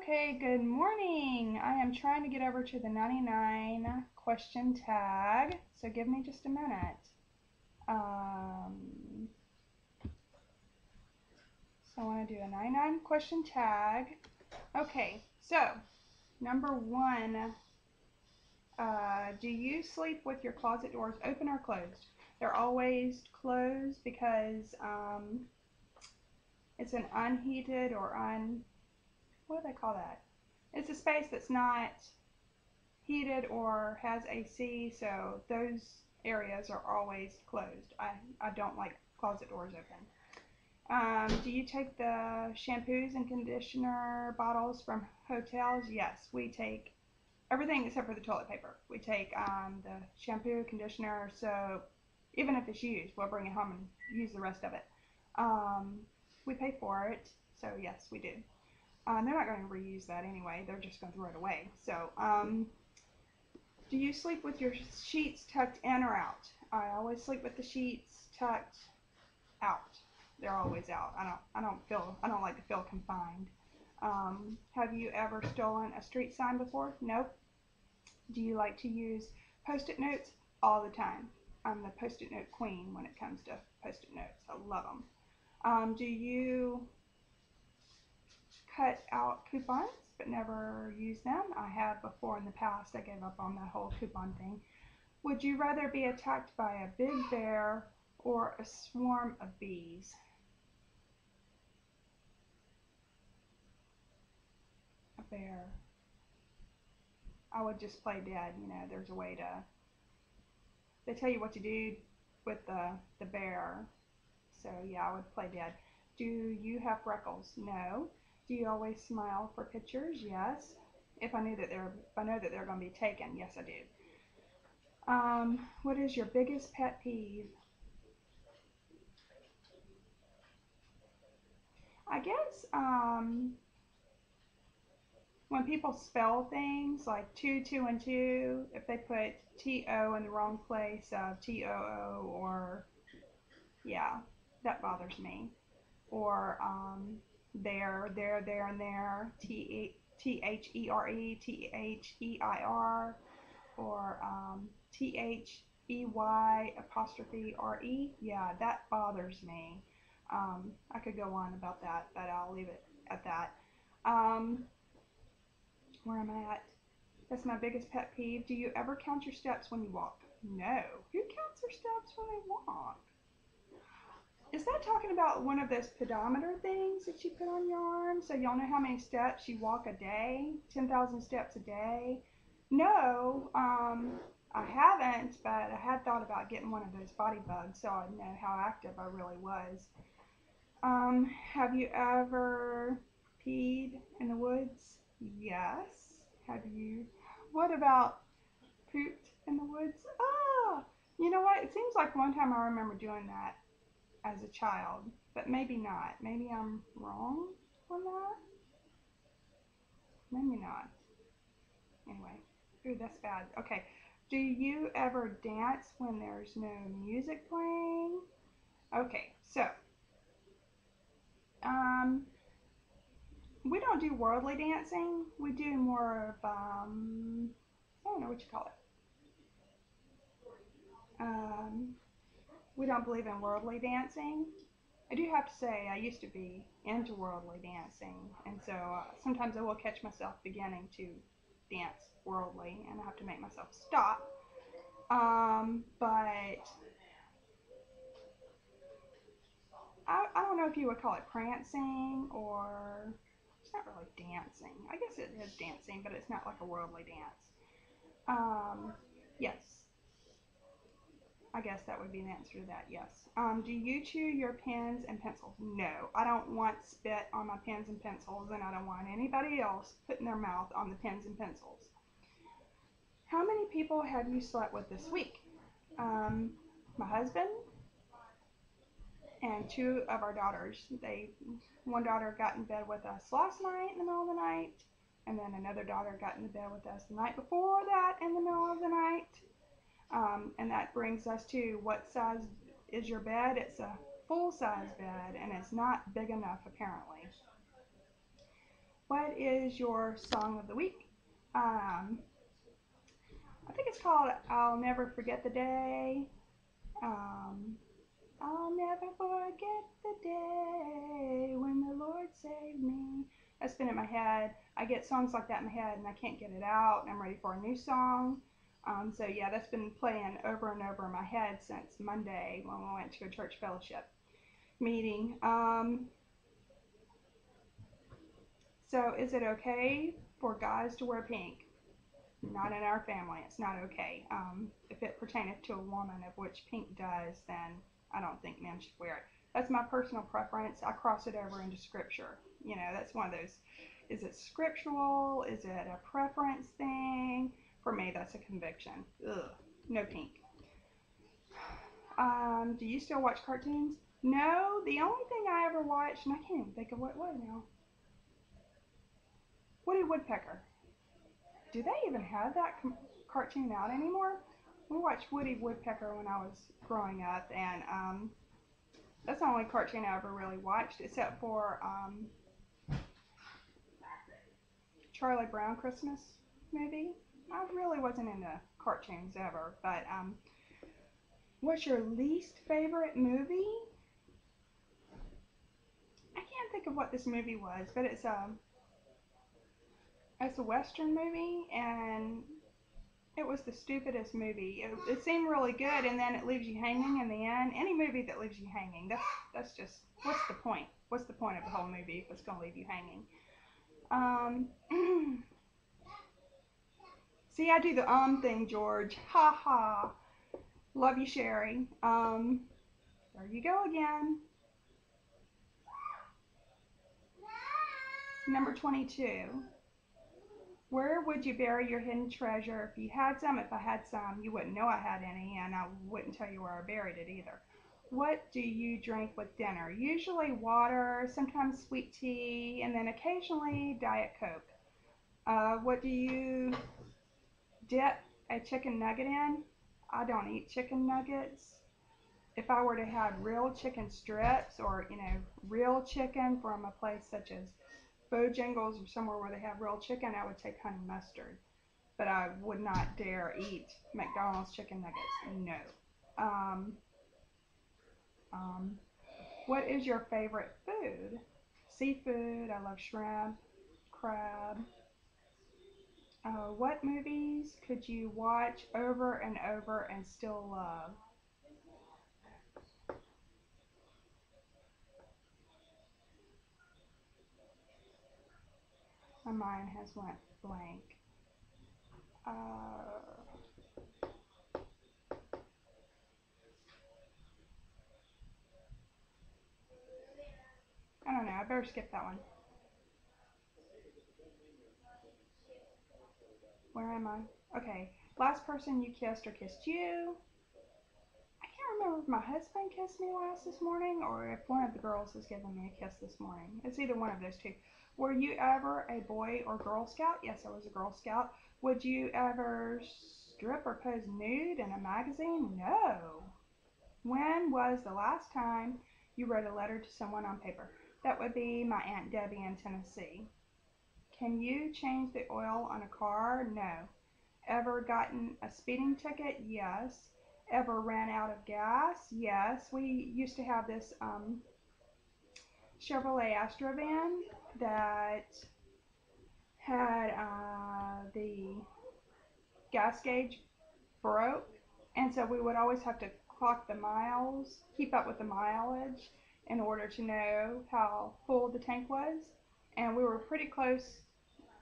Okay, good morning. I am trying to get over to the 99 question tag, so give me just a minute. So I want to do a 99 question tag. Okay, so number one, do you sleep with your closet doors open or closed? They're always closed because it's an unheated or what do they call that? It's a space that's not heated or has AC, so those areas are always closed. I don't like closet doors open. Do you take the shampoos and conditioner bottles from hotels? Yes, we take everything except for the toilet paper. We take the shampoo, conditioner, soap, even if it's used, we'll bring it home and use the rest of it. We pay for it, so yes, we do. They're not going to reuse that anyway. They're just going to throw it away. So, do you sleep with your sheets tucked in or out? I always sleep with the sheets tucked out. They're always out. I don't like to feel confined. Have you ever stolen a street sign before? Nope. Do you like to use Post-it notes? All the time. I'm the Post-it note queen when it comes to Post-it notes. I love them. Do you cut out coupons but never use them? I have before in the past. I gave up on that whole coupon thing. Would you rather be attacked by a big bear or a swarm of bees? A bear. I would just play dead. You know, there's a way to, they tell you what to do with the bear. So yeah, I would play dead. Do you have freckles? No. Do you always smile for pictures? Yes. If I know that they're going to be taken, yes, I do. What is your biggest pet peeve? I guess when people spell things like two, and two, if they put T-O in the wrong place of T-O-O, or yeah, that bothers me. Or there, and there, T-H-E-R-E, T-H-E-I-R, or T-H-E-Y apostrophe R-E. Yeah, that bothers me. I could go on about that, but I'll leave it at that. Where I'm at, that's my biggest pet peeve. Do you ever count your steps when you walk? No. Who counts their steps when they walk? Is that talking about one of those pedometer things that you put on your arm so y'all know how many steps you walk a day? 10,000 steps a day? No, I haven't, but I had thought about getting one of those body bugs so I'd know how active I really was. Have you ever peed in the woods? Yes. Have you? What about pooped in the woods? Ah, you know what? It seems like one time I remember doing that as a child, but maybe not. Maybe I'm wrong on that. Maybe not. Anyway, ooh, that's bad. Okay. Do you ever dance when there's no music playing? Okay, so we don't do worldly dancing. We do more of I don't know what you call it. We don't believe in worldly dancing. I do have to say I used to be into worldly dancing, and so sometimes I will catch myself beginning to dance worldly, and I have to make myself stop. But I don't know if you would call it prancing, or it's not really dancing. I guess it is dancing, but it's not like a worldly dance. Yes. I guess that would be the answer to that, yes. Do you chew your pens and pencils? No. I don't want spit on my pens and pencils, and I don't want anybody else putting their mouth on the pens and pencils. How many people have you slept with this week? My husband and two of our daughters. One daughter got in bed with us last night in the middle of the night, and then another daughter got in the bed with us the night before that in the middle of the night. And that brings us to what size is your bed? It's a full-size bed, and it's not big enough apparently. What is your song of the week? I think it's called I'll Never Forget the Day. Um, I'll never forget the day when the Lord saved me. That's been in my head. I get songs like that in my head and I can't get it out. I'm ready for a new song. So yeah, that's been playing over and over in my head since Monday when we went to a church fellowship meeting. So is it okay for guys to wear pink? Not in our family. It's not okay. If it pertaineth to a woman, of which pink does, then I don't think men should wear it. That's my personal preference. I cross it over into scripture. You know, that's one of those. Is it scriptural? Is it a preference thing? For me, that's a conviction. Ugh, no pink. Do you still watch cartoons? No, the only thing I ever watched, and I can't even think of what it was now. Woody Woodpecker. Do they even have that cartoon out anymore? We watched Woody Woodpecker when I was growing up, and that's the only cartoon I ever really watched, except for Charlie Brown Christmas movie. I really wasn't into cartoons ever, but what's your least favorite movie? I can't think of what this movie was, but it's a Western movie, and it was the stupidest movie. It seemed really good, and then it leaves you hanging in the end. Any movie that leaves you hanging, that's just, what's the point? What's the point of the whole movie if it's going to leave you hanging? See, I do the thing, George. Ha ha. Love you, Sherry. There you go again. Number 22. Where would you bury your hidden treasure? If you had some, if I had some, you wouldn't know I had any, and I wouldn't tell you where I buried it either. What do you drink with dinner? Usually water, sometimes sweet tea, and then occasionally Diet Coke. What do you dip a chicken nugget in? I don't eat chicken nuggets. If I were to have real chicken strips, or real chicken from a place such as Bojangles or somewhere where they have real chicken, I would take honey mustard. But I would not dare eat McDonald's chicken nuggets. No. What is your favorite food? Seafood. I love shrimp, crab. What movies could you watch over and over and still love? My mind has went blank. I don't know. I better skip that one. Where am I? Okay. Last person you kissed or kissed you. I can't remember if my husband kissed me last this morning or if one of the girls has given me a kiss this morning. It's either one of those two. Were you ever a Boy or Girl Scout? Yes, I was a Girl Scout. Would you ever strip or pose nude in a magazine? No. When was the last time you wrote a letter to someone on paper? That would be my Aunt Debbie in Tennessee. Can you change the oil on a car? No. Ever gotten a speeding ticket? Yes. Ever ran out of gas? Yes. We used to have this Chevrolet Astrovan that had the gas gauge broke, and so we would always have to clock the miles, keep up with the mileage in order to know how full the tank was. And we were pretty close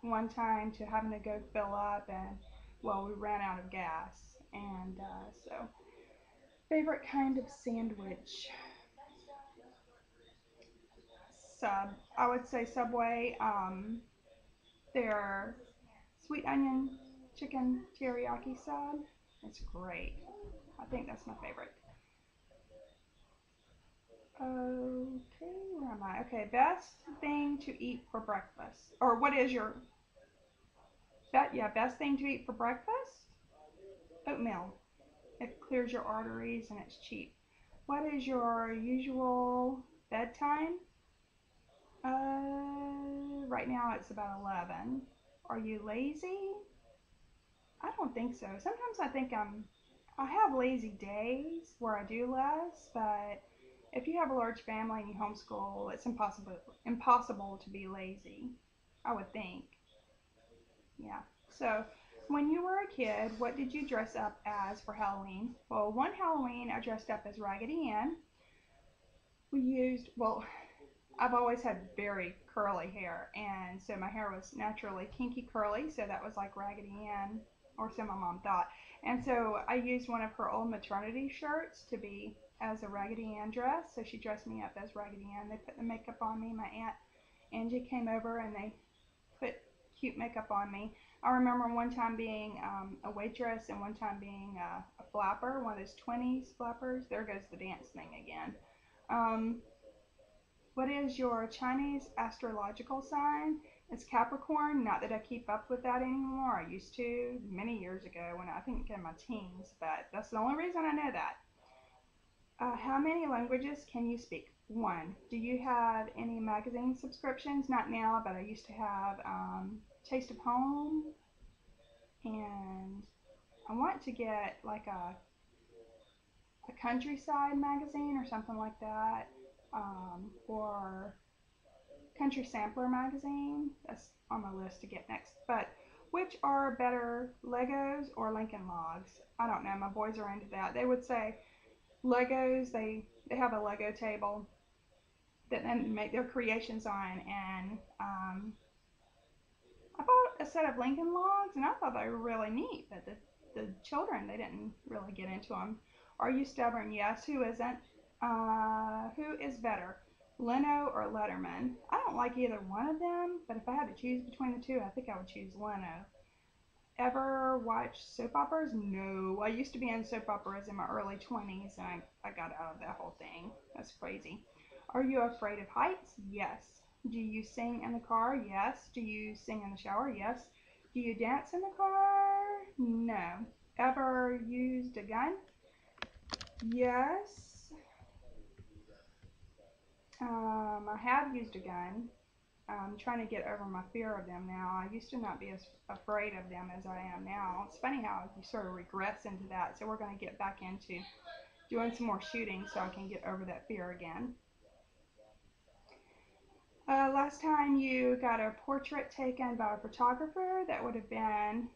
one time to having to go fill up, and well, we ran out of gas. And so favorite kind of sandwich? I would say Subway. Their sweet onion chicken teriyaki sub. It's great. I think that's my favorite. Okay, where am I? Okay, best thing to eat for breakfast. Or what is your best thing to eat for breakfast? Oatmeal. It clears your arteries and it's cheap. What is your usual bedtime? right now it's about 11. Are you lazy? I don't think so. Sometimes I think I have lazy days where I do less, but if you have a large family and you homeschool, it's impossible to be lazy, I would think. Yeah. So, when you were a kid, what did you dress up as for Halloween? Well, one Halloween I dressed up as Raggedy Ann. Well, I've always had very curly hair, and so my hair was naturally kinky curly, so that was like Raggedy Ann, or so my mom thought. And so I used one of her old maternity shirts to be as a Raggedy Ann dress, so she dressed me up as Raggedy Ann. They put the makeup on me. My Aunt Angie came over and they put cute makeup on me. I remember one time being a waitress and one time being a flapper, one of those 20s flappers. There goes the dance thing again. Um, what is your Chinese astrological sign? It's Capricorn. Not that I keep up with that anymore. I used to many years ago when I think in my teens, but that's the only reason I know that. How many languages can you speak? One. Do you have any magazine subscriptions? Not now, but I used to have Taste of Home, and I want to get like a countryside magazine or something like that, or Country Sampler magazine. That's on my list to get next. But which are better, Legos or Lincoln Logs? I don't know. My boys are into that. They would say Legos. They have a Lego table that then make their creations on, and I bought a set of Lincoln Logs, and I thought they were really neat. But the children, they didn't really get into them. Are you stubborn? Yes. Who isn't? Who is better, Leno or Letterman? I don't like either one of them, but if I had to choose between the two, I think I would choose Leno. Ever watch soap operas? No. I used to be in soap operas in my early 20s, and I got out of that whole thing. That's crazy. Are you afraid of heights? Yes. Do you sing in the car? Yes. Do you sing in the shower? Yes. Do you dance in the car? No. Ever used a gun? Yes. I have used a gun. I'm trying to get over my fear of them now. I used to not be as afraid of them as I am now. It's funny how you sort of regress into that. So we're going to get back into doing some more shooting so I can get over that fear again. Last time you got a portrait taken by a photographer, that would have been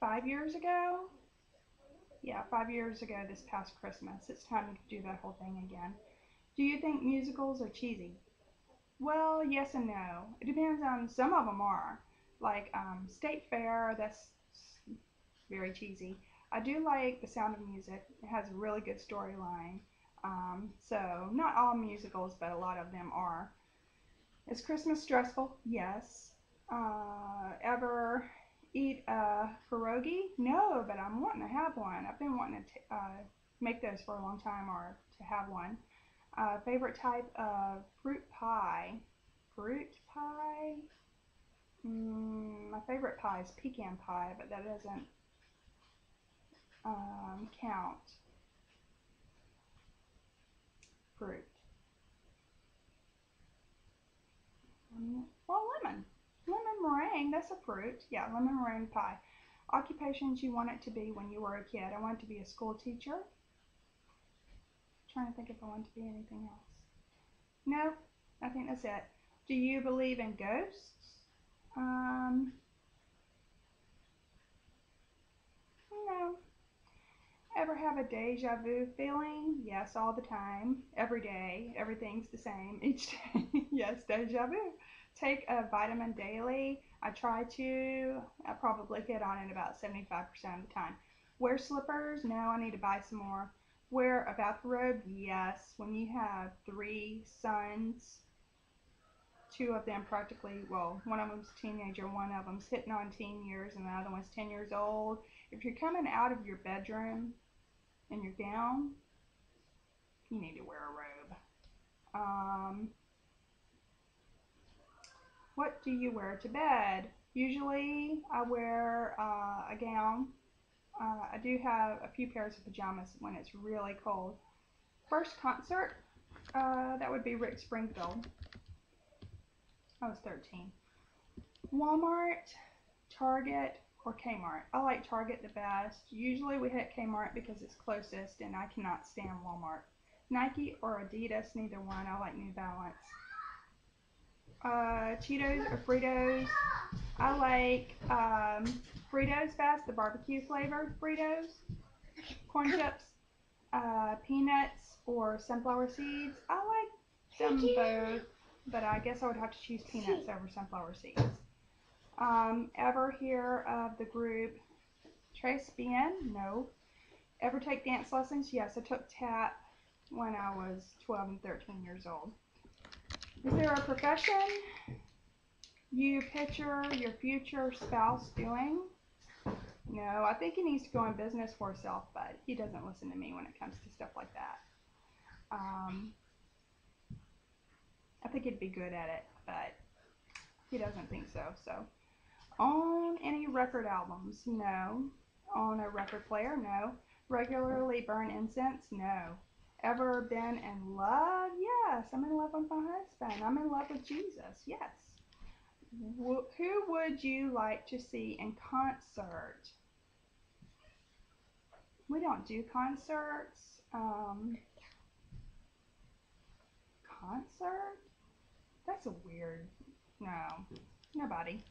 5 years ago. Yeah, 5 years ago this past Christmas. It's time to do that whole thing again. Do you think musicals are cheesy? Well, yes and no. It depends on, some of them are. Like State Fair, that's very cheesy. I do like The Sound of Music. It has a really good storyline. So not all musicals, but a lot of them are. Is Christmas stressful? Yes. Ever eat a pierogi? No, but I'm wanting to have one. I've been wanting to make those for a long time, or to have one. Favorite type of fruit pie? Fruit pie? My favorite pie is pecan pie, but that doesn't count. Fruit. Well, lemon. Lemon meringue, that's a fruit. Yeah, lemon meringue pie. Occupations you want it to be when you were a kid. I wanted to be a school teacher. Trying to think if I want to be anything else. No, I think that's it. Do you believe in ghosts? No. Ever have a deja vu feeling? Yes, all the time. Every day. Everything's the same each day. Yes, deja vu. Take a vitamin daily. I try to. I probably hit on it about 75% of the time. Wear slippers? No, I need to buy some more. Wear a bathrobe? Yes. When you have 3 sons, 2 of them practically, well, one of them's a teenager, one of them's hitting on teen years, and the other one's 10 years old. If you're coming out of your bedroom in your gown, you need to wear a robe. What do you wear to bed? Usually I wear a gown. I do have a few pairs of pajamas when it's really cold. First concert, that would be Rick Springfield. I was 13. Walmart, Target, or Kmart. I like Target the best. Usually we hit Kmart because it's closest and I cannot stand Walmart. Nike or Adidas, neither one. I like New Balance. Cheetos or Fritos. I like Fritos best, the barbecue flavored Fritos. Corn chips, peanuts or sunflower seeds. I like them both, but I guess I would have to choose peanuts over sunflower seeds. Ever hear of the group Tres Bien? No. Ever take dance lessons? Yes, I took tap when I was 12 and 13 years old. Is there a profession you picture your future spouse doing? No, I think he needs to go in business for himself, but he doesn't listen to me when it comes to stuff like that. I think he'd be good at it, but he doesn't think so. So, own any record albums? No. Own a record player? No. Regularly burn incense? No. Ever been in love? Yes, I'm in love with my husband. I'm in love with Jesus. Yes. Who would you like to see in concert? We don't do concerts. Concert? That's a weird. No, nobody.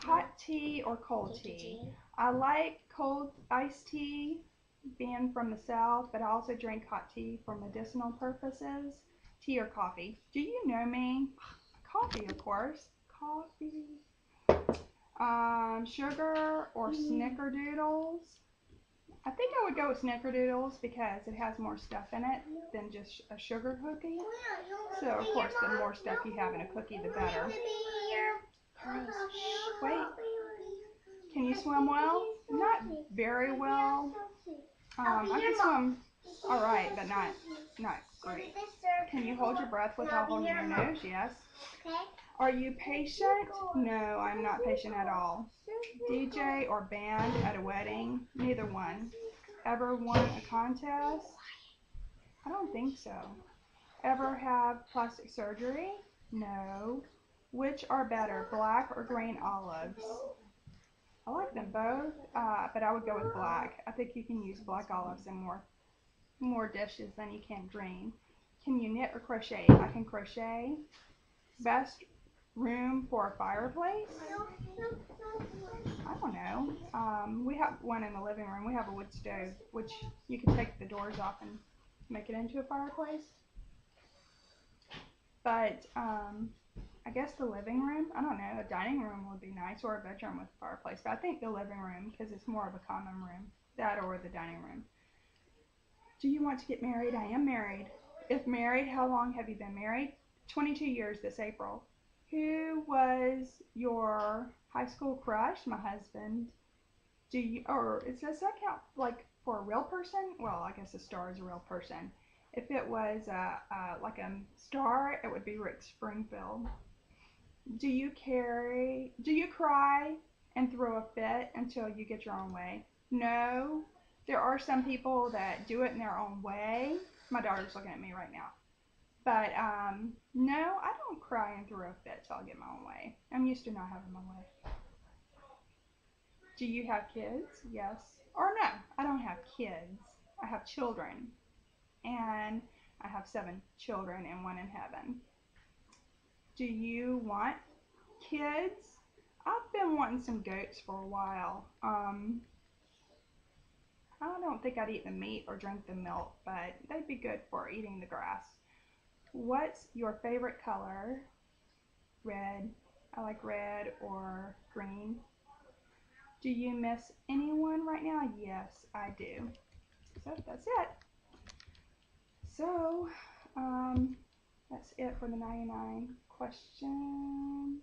Hot tea or cold tea? I like cold iced tea, being from the South, but I also drink hot tea for medicinal purposes. Tea or coffee? Do you know me? Coffee, of course. Coffee. Sugar or snickerdoodles? I think I would go with snickerdoodles because it has more stuff in it than just a sugar cookie. So, of course, the more stuff you have in a cookie, the better. Wait. Can you swim well? Not very well. I can swim all right, but not great. Can you hold your breath without holding your nose? Yes. Are you patient? No, I'm not patient at all. DJ or band at a wedding? Neither one. Ever won a contest? I don't think so. Ever have plastic surgery? No. Which are better, black or green olives? I like them both, but I would go with black. I think you can use black olives in more dishes than you can green. Can you knit or crochet? I can crochet. Best room for a fireplace? I don't know. We have one in the living room. We have a wood stove, which you can take the doors off and make it into a fireplace. But I guess the living room, I don't know, a dining room would be nice, or a bedroom with a fireplace. But I think the living room, because it's more of a common room, that or the dining room. Do you want to get married? I am married. If married, how long have you been married? 22 years this April. Who was your high school crush? My husband. Do you, or does that count like for a real person? Well, I guess a star is a real person. If it was like a star, it would be Rick Springfield. Do you cry and throw a fit until you get your own way? No. There are some people that do it in their own way. My daughter's looking at me right now. But no, I don't cry and throw a fit till I get my own way. I'm used to not having my way. Do you have kids? Yes. Or no, I don't have kids. I have children. And I have 7 children and 1 in heaven. Do you want kids? I've been wanting some goats for a while. I don't think I'd eat the meat or drink the milk, but they'd be good for eating the grass. What's your favorite color? Red. I like red or green. Do you miss anyone right now? Yes, I do. So that's it. So that's it for the 99 questions.